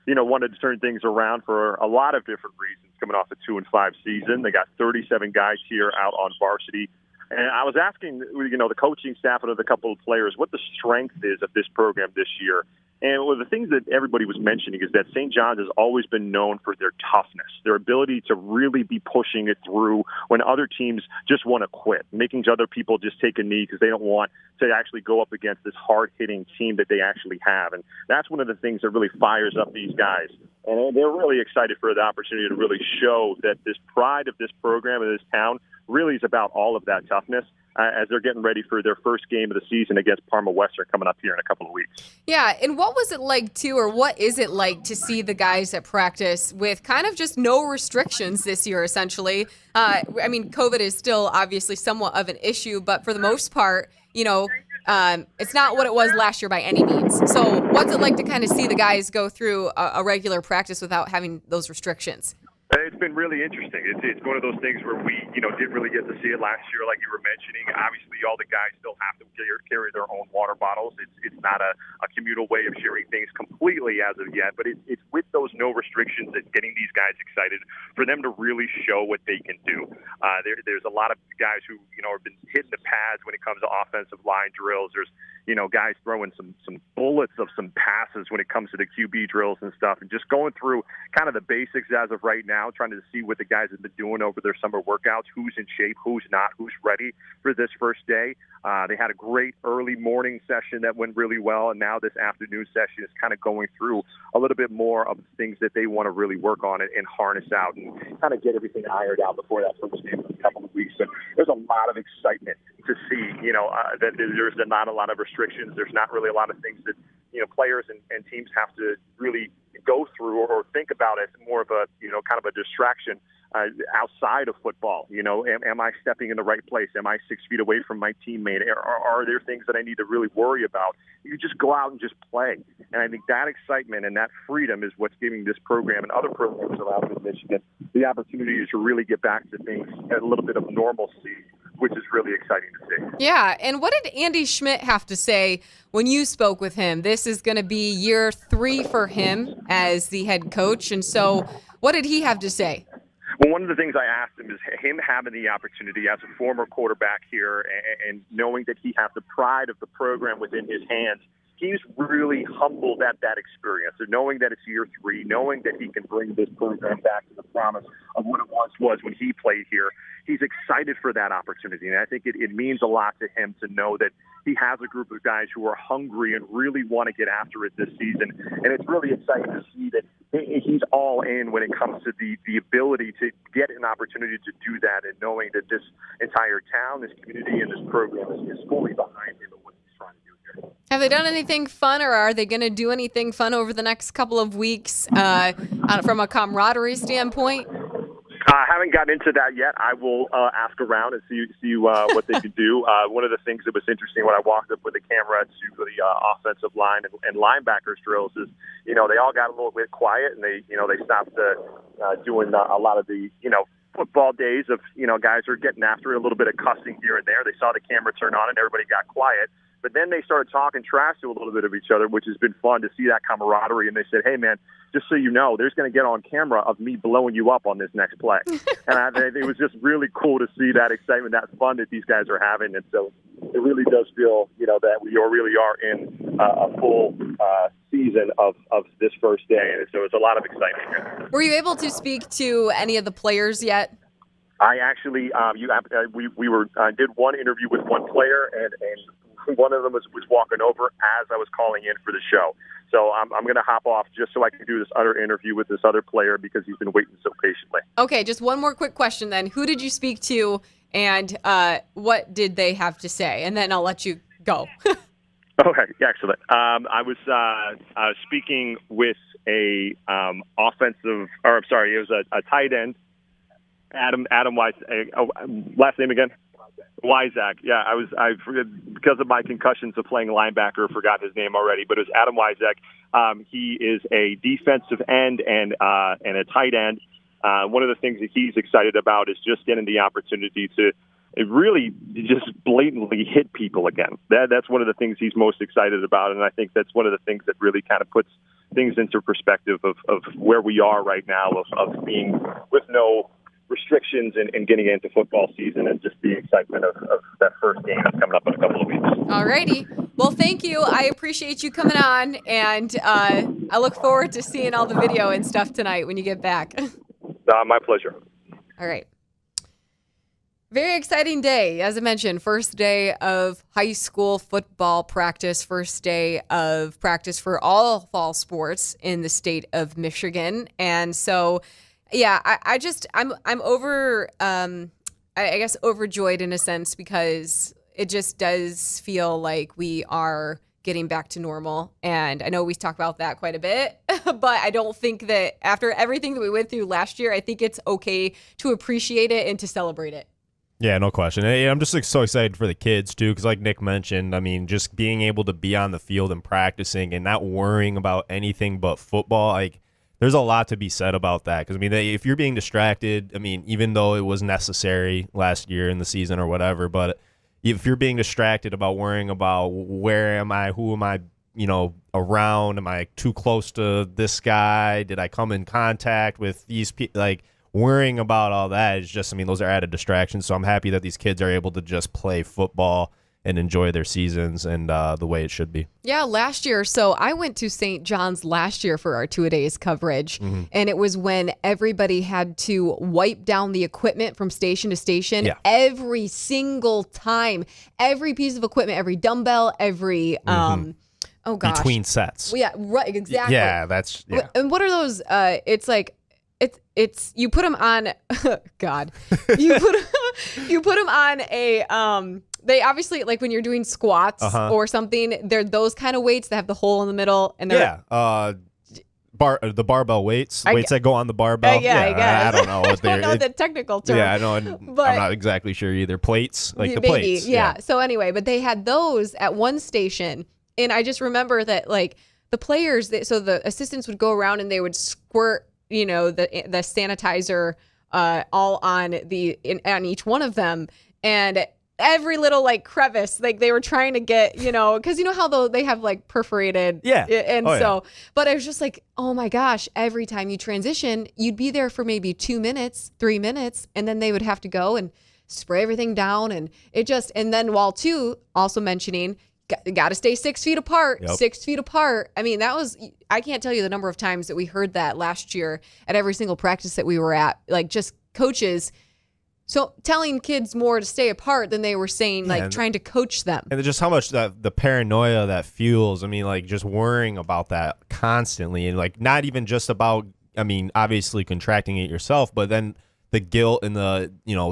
wanted to turn things around for a lot of different reasons coming off a 2-5 season. They got 37 guys here out on varsity. And I was asking, the coaching staff and a couple of players what the strength is of this program this year. And one of the things that everybody was mentioning is that St. John's has always been known for their toughness, their ability to really be pushing it through when other teams just want to quit, making other people just take a knee because they don't want to actually go up against this hard-hitting team that they actually have. And that's one of the things that really fires up these guys. And they're really excited for the opportunity to really show that this pride of this program and this town really is about all of that toughness. as they're getting ready for their first game of the season against Parma Western coming up here in a couple of weeks. Yeah, and what was it like, too, or what is it like to see the guys at practice with kind of just no restrictions this year, essentially? I mean, COVID is still obviously somewhat of an issue, but for the most part, it's not what it was last year by any means. So what's it like to kind of see the guys go through a regular practice without having those restrictions? It's been really interesting. It's one of those things where we, didn't really get to see it last year, like you were mentioning. Obviously, all the guys still have to carry their own water bottles. It's not a communal way of sharing things completely as of yet, but it's with those no restrictions that's getting these guys excited for them to really show what they can do. There's a lot of guys who, have been hitting the pads when it comes to offensive line drills. There's, guys throwing some bullets of some passes when it comes to the QB drills and stuff, and just going through kind of the basics as of right now, trying to see what the guys have been doing over their summer workouts, who's in shape, who's not, who's ready for this first day. They had a great early morning session that went really well, and now this afternoon session is kind of going through a little bit more of the things that they want to really work on and harness out and kind of get everything ironed out before that first game in a couple of weeks. And there's a lot of excitement to see, that there's not a lot of restrictions. There's not really a lot of things that, players and teams have to really go through or think about as more of a, kind of a distraction outside of football. Am I stepping in the right place? Am I 6 feet away from my teammate? Are there things that I need to really worry about? You just go out and just play. And I think that excitement and that freedom is what's giving this program and other programs around in Michigan the opportunity to really get back to things at a little bit of normalcy, which is really exciting to see. Yeah, and what did Andy Schmidt have to say when you spoke with him? This is going to be year 3 for him as the head coach, and so what did he have to say? Well, one of the things I asked him is him having the opportunity as a former quarterback here and knowing that he has the pride of the program within his hands. He's really humbled at that experience, and knowing that it's year 3, knowing that he can bring this program back to the promise of what it once was when he played here. He's excited for that opportunity, and I think it means a lot to him to know that he has a group of guys who are hungry and really want to get after it this season. And it's really exciting to see that he's all in when it comes to the ability to get an opportunity to do that, and knowing that this entire town, this community, and this program is fully behind him and what he's trying to do here. Have they done anything fun, or are they going to do anything fun over the next couple of weeks from a camaraderie standpoint? I haven't gotten into that yet. I will ask around and see what they can do. One of the things that was interesting when I walked up with the camera to the offensive line and linebackers drills is, they all got a little bit quiet, and they stopped doing a lot of the, football days of, guys are getting after it, a little bit of cussing here and there. They saw the camera turn on and everybody got quiet. But then they started talking trash to a little bit of each other, which has been fun to see that camaraderie. And they said, hey, man, just so you know, there's going to get on camera of me blowing you up on this next play. And it was just really cool to see that excitement, that fun that these guys are having. And so it really does feel, that we really are in a full season of this first day. And so it's a lot of excitement here. Were you able to speak to any of the players yet? I actually, we did one interview with one player, and one of them was walking over as I was calling in for the show. So I'm going to hop off just so I can do this other interview with this other player because he's been waiting so patiently. Okay, just one more quick question then. Who did you speak to, and what did they have to say? And then I'll let you go. Okay, excellent. I was speaking with it was a tight end. Adam Weiss. Last name again? Wyzak. Yeah, I forget because of my concussions of playing linebacker, forgot his name already, but it was Adam Wyzak. He is a defensive end and a tight end. One of the things that he's excited about is just getting the opportunity to really just blatantly hit people again. That's one of the things he's most excited about, and I think that's one of the things that really kind of puts things into perspective of where we are right now of being with no restrictions and getting into football season, and just the excitement of that first game that's coming up in a couple of weeks. All righty. Well, thank you. I appreciate you coming on, and I look forward to seeing all the video and stuff tonight when you get back. My pleasure. All right. Very exciting day. As I mentioned, first day of high school football practice, first day of practice for all fall sports in the state of Michigan. And so, yeah, I'm over I guess, overjoyed in a sense, because it just does feel like we are getting back to normal. And I know we talk about that quite a bit, but I don't think that after everything that we went through last year, I think it's okay to appreciate it and to celebrate it. Yeah, no question. I'm just so excited for the kids, too, because like Nick mentioned, I mean, just being able to be on the field and practicing and not worrying about anything but football, like, there's a lot to be said about that. Because, I mean, if you're being distracted, I mean, even though it was necessary last year in the season or whatever, but if you're being distracted about worrying about where am I, who am I, around, am I too close to this guy, did I come in contact with these people, like, worrying about all that is just, I mean, those are added distractions. So I'm happy that these kids are able to just play football and enjoy their seasons and the way it should be. Yeah, last year. So I went to St. John's last year for our two-a-days coverage. Mm-hmm. And it was when everybody had to wipe down the equipment from station to station every single time. Every piece of equipment, every dumbbell, every, oh gosh. Between sets. Yeah, right, exactly. Yeah, that's, yeah. And what are those? It's like, it's you put them on, God, you put them on a, they obviously, like when you're doing squats or something, they're those kind of weights that have the hole in the middle. And they're, the barbell weights that go on the barbell. I guess. I don't know what I don't know the technical term. Yeah, I know. I'm not exactly sure either. Plates, like the plates. Yeah. So anyway, but they had those at one station. And I just remember that, like, the players, so the assistants would go around and they would squirt, the sanitizer all on on each one of them. And every little, like, crevice, like, they were trying to get, because how they have, like, perforated. Yeah. And but I was just like, oh my gosh, every time you transition, you'd be there for maybe 2 minutes, 3 minutes, and then they would have to go and spray everything down. And and then also mentioning, got to stay 6 feet apart, 6 feet apart. I mean, I can't tell you the number of times that we heard that last year at every single practice that we were at, like, just coaches. So telling kids more to stay apart than they were saying, like, trying to coach them. And just how much the paranoia that fuels, I mean, like, just worrying about that constantly. And, like, not even just about, I mean, obviously contracting it yourself, but then the guilt and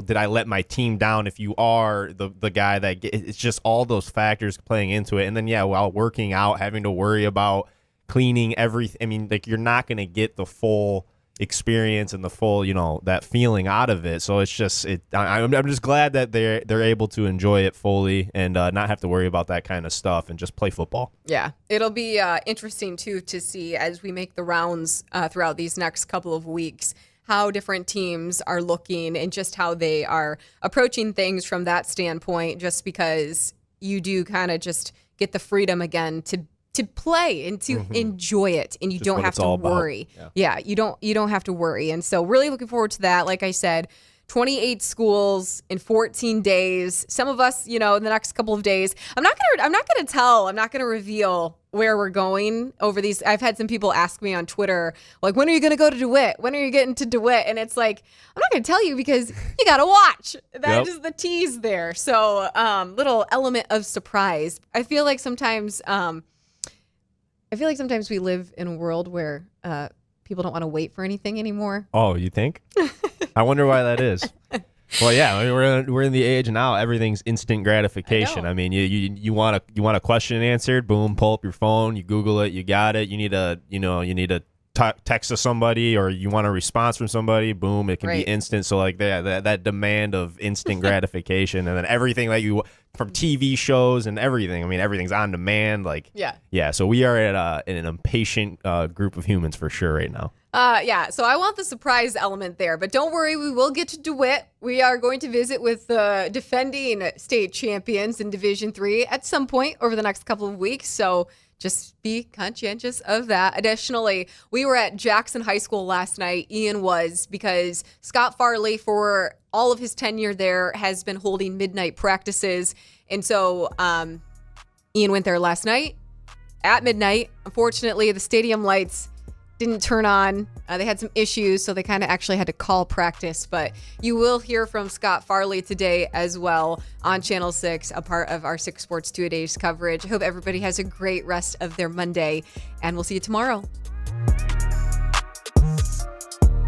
did I let my team down if you are the guy that it's just all those factors playing into it. And then, while working out, having to worry about cleaning everything. I mean, like, you're not going to get the full experience and the full, that feeling out of it. So it's just, I'm just glad that they're able to enjoy it fully and not have to worry about that kind of stuff and just play football. Yeah, it'll be interesting too to see as we make the rounds throughout these next couple of weeks how different teams are looking and just how they are approaching things from that standpoint, just because you do kind of just get the freedom again to play and to enjoy it, and you just don't have to worry. Yeah, you don't have to worry. And so really looking forward to that. Like I said, 28 schools in 14 days. Some of us, in the next couple of days. I'm not gonna reveal where we're going over these. I've had some people ask me on Twitter, like, when are you gonna go to DeWitt? When are you getting to DeWitt? And it's like, I'm not gonna tell you because you gotta watch. That is the tease there. So little element of surprise. I feel like sometimes we live in a world where people don't want to wait for anything anymore. Oh, you think? I wonder why that is. Well, yeah, I mean, we're in the age now. Everything's instant gratification. I mean, you want a question answered, boom, pull up your phone, you Google it, you got it. You need a text to somebody, or you want a response from somebody, boom, it can be instant. So like that demand of instant gratification, and then everything that you from TV shows and everything. I mean, everything's on demand. Like yeah. So we are at an impatient group of humans for sure right now. So I want the surprise element there, but don't worry, we will get to DeWitt. We are going to visit with the defending state champions in Division III at some point over the next couple of weeks. So just be conscientious of that. Additionally, we were at Jackson High School last night. Ian was, because Scott Farley, for all of his tenure there, has been holding midnight practices. And so Ian went there last night at midnight. Unfortunately, the stadium lights didn't turn on. They had some issues, so they kind of actually had to call practice. But you will hear from Scott Farley today as well on Channel 6, a part of our 6 Sports 2-a-days coverage. I hope everybody has a great rest of their Monday, and we'll see you tomorrow.